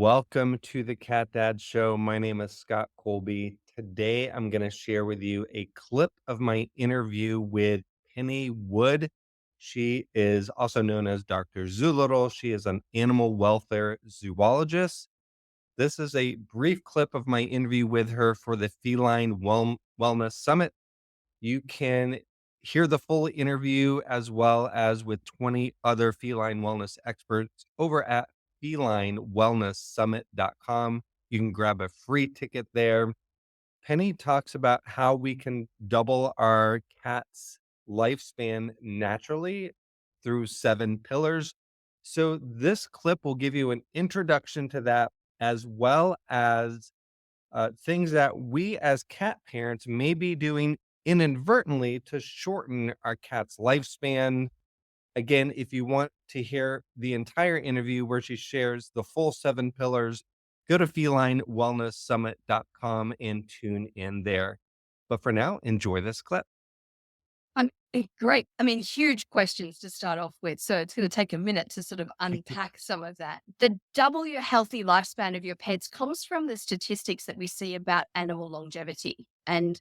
Welcome to the Cat Dad Show. My name is Scott Colby. Today, I'm going to share with you a clip of my interview with Penny Wood. She is also known as Dr. Zoolittle. She is an animal welfare zoologist. This is a brief clip of my interview with her for the Feline Wellness Summit. You can hear the full interview as well as with 20 other feline wellness experts over at felinewellnesssummit.com. You can grab a free ticket there. Penny talks about how we can double our cat's lifespan naturally through 7 pillars. So, this clip will give you an introduction to that as well as things that we as cat parents may be doing inadvertently to shorten our cat's lifespan. Again, if you want to hear the entire interview where she shares the full 7 pillars, go to felinewellnesssummit.com and tune in there. But for now, enjoy this clip. Great. I mean, huge questions to start off with. So it's going to take a minute to sort of unpack some of that. The double your healthy lifespan of your pets comes from the statistics that we see about animal longevity. And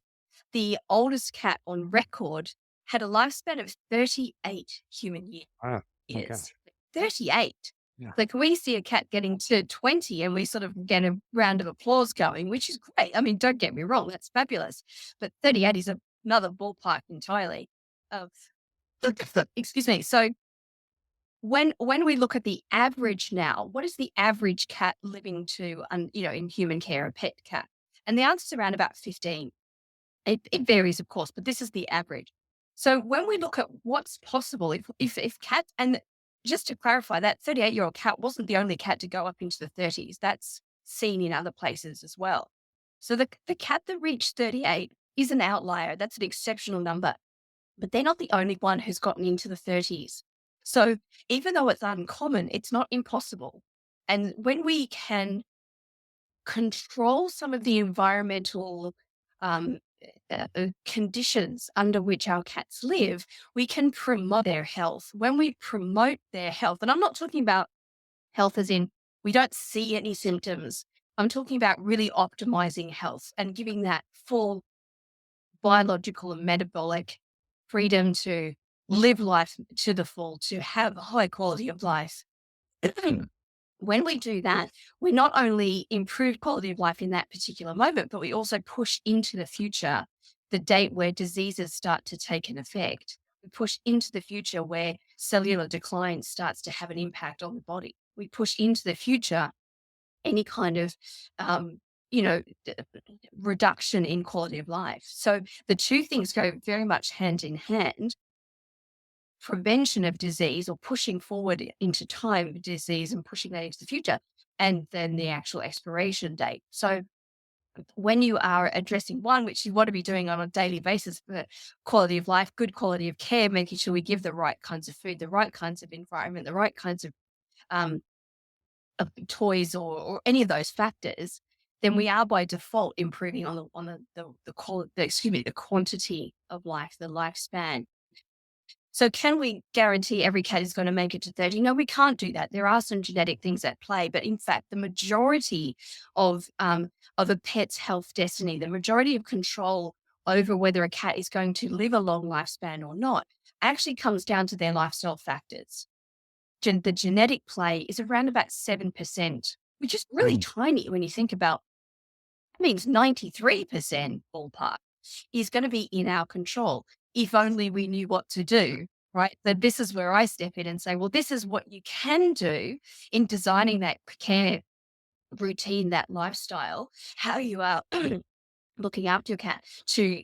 the oldest cat on record had a lifespan of 38 human Ah, my years. gosh. 38. Yeah. Like we see a cat getting to 20 and we sort of get a round of applause going, which is great. I mean, don't get me wrong, that's fabulous. But 38 is another ballpark entirely. Of excuse me. So when we look at the average now, what is the average cat living to, in human care, a pet cat? And the answer is around about 15. It varies, of course, but this is the average. So when we look at what's possible, if cat, and just to clarify, that 38-year-old cat wasn't the only cat to go up into the 30s. That's seen in other places as well. So the cat that reached 38 is an outlier. That's an exceptional number, but they're not the only one who's gotten into the 30s. So even though it's uncommon, it's not impossible. And when we can control some of the environmental um, conditions under which our cats live, we can promote their health. When we promote their health, and I'm not talking about health as in we don't see any symptoms, I'm talking about really optimizing health and giving that full biological and metabolic freedom to live life to the full, to have a high quality of life. When we do that, we not only improve quality of life in that particular moment, but we also push into the future, the date where diseases start to take an effect. We push into the future where cellular decline starts to have an impact on the body. We push into the future any kind of, you know, reduction in quality of life. So the two things go very much hand in hand. Prevention of disease or pushing forward into time disease and pushing that into the future, and then the actual expiration date. So when you are addressing one, which you want to be doing on a daily basis for quality of life, good quality of care, making sure we give the right kinds of food, the right kinds of environment, the right kinds um, of toys or any of those factors, then we are by default improving the quantity of life, the lifespan. So can we guarantee every cat is going to make it to 30? No, we can't do that. There are some genetic things at play, but in fact, the majority of a pet's health destiny, the majority of control over whether a cat is going to live a long lifespan or not, actually comes down to their lifestyle factors. The genetic play is around about 7%, which is really Mm. tiny when you think about. It means 93% ballpark is going to be in our control if only we knew what to do, right? That this is where I step in and say, well, this is what you can do in designing that care routine, that lifestyle, how you are looking after your cat to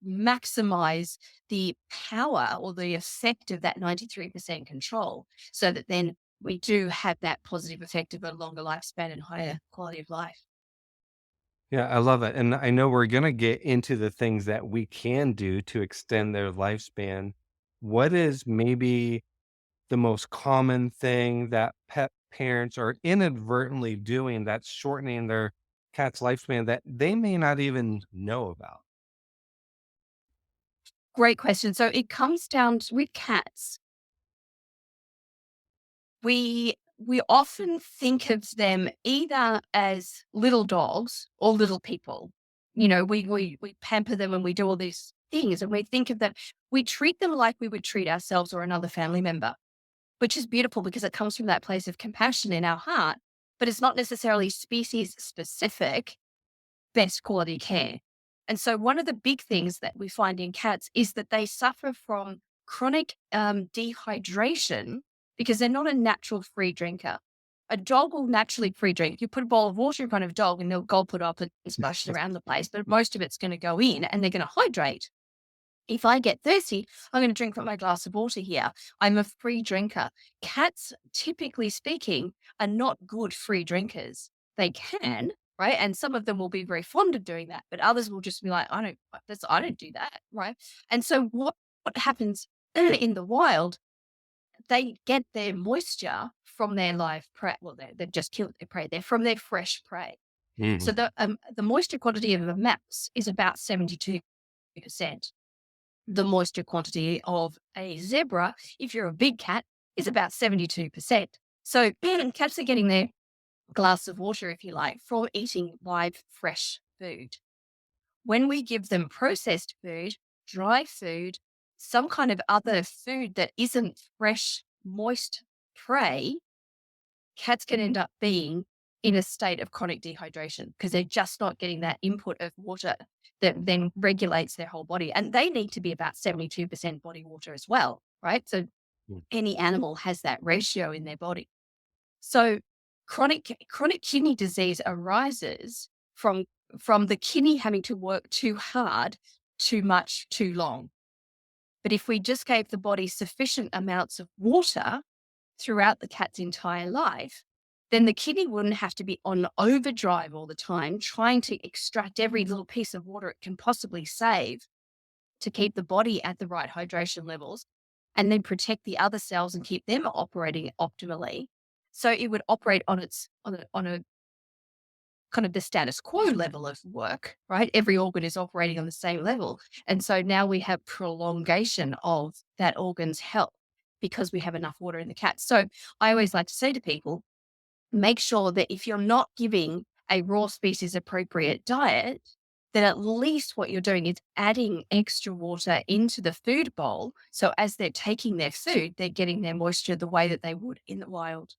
maximize the power or the effect of that 93% control so that then we do have that positive effect of a longer lifespan and higher quality of life. Yeah, I love it. And I know we're going to get into the things that we can do to extend their lifespan. What is maybe the most common thing that pet parents are inadvertently doing that's shortening their cat's lifespan that they may not even know about? Great question. So it comes down to with cats, we we often think of them either as little dogs or little people. We pamper them and we do all these things, and we think of them, we treat them like we would treat ourselves or another family member, which is beautiful because it comes from that place of compassion in our heart, but it's not necessarily species specific best quality care. And so, one of the big things that we find in cats is that they suffer from chronic dehydration because they're not a natural free drinker. A dog will naturally free drink. You put a bowl of water in front of a dog and they'll gulp it up and splash it around the place, but most of it's going to go in and they're going to hydrate. If I get thirsty, I'm going to drink from my glass of water here. I'm a free drinker. Cats, typically speaking, are not good free drinkers. They can, right? And some of them will be very fond of doing that, but others will just be like, I don't do that, right? And so what happens in the wild, they get their moisture from their live prey. Well, they've just killed their prey. They're from their fresh prey. So Mhm. the moisture quantity of a mouse is about 72%. The moisture quantity of a zebra, if you're a big cat, is about 72%. So cats are getting their glass of water, if you like, from eating live, fresh food. When we give them processed food, dry food, some kind of other food that isn't fresh, moist prey, cats can end up being in a state of chronic dehydration because they're just not getting that input of water that then regulates their whole body. And they need to be about 72% body water as well, right? So Mm. any animal has that ratio in their body. So chronic kidney disease arises from the kidney having to work too hard, too much, too long. But if we just gave the body sufficient amounts of water throughout the cat's entire life, then the kidney wouldn't have to be on overdrive all the time, trying to extract every little piece of water it can possibly save to keep the body at the right hydration levels and then protect the other cells and keep them operating optimally. So it would operate on a kind of the status quo level of work, right? Every organ is operating on the same level. And so now we have prolongation of that organ's health because we have enough water in the cat. So I always like to say to people, make sure that if you're not giving a raw species appropriate diet, then at least what you're doing is adding extra water into the food bowl. So as they're taking their food, they're getting their moisture the way that they would in the wild.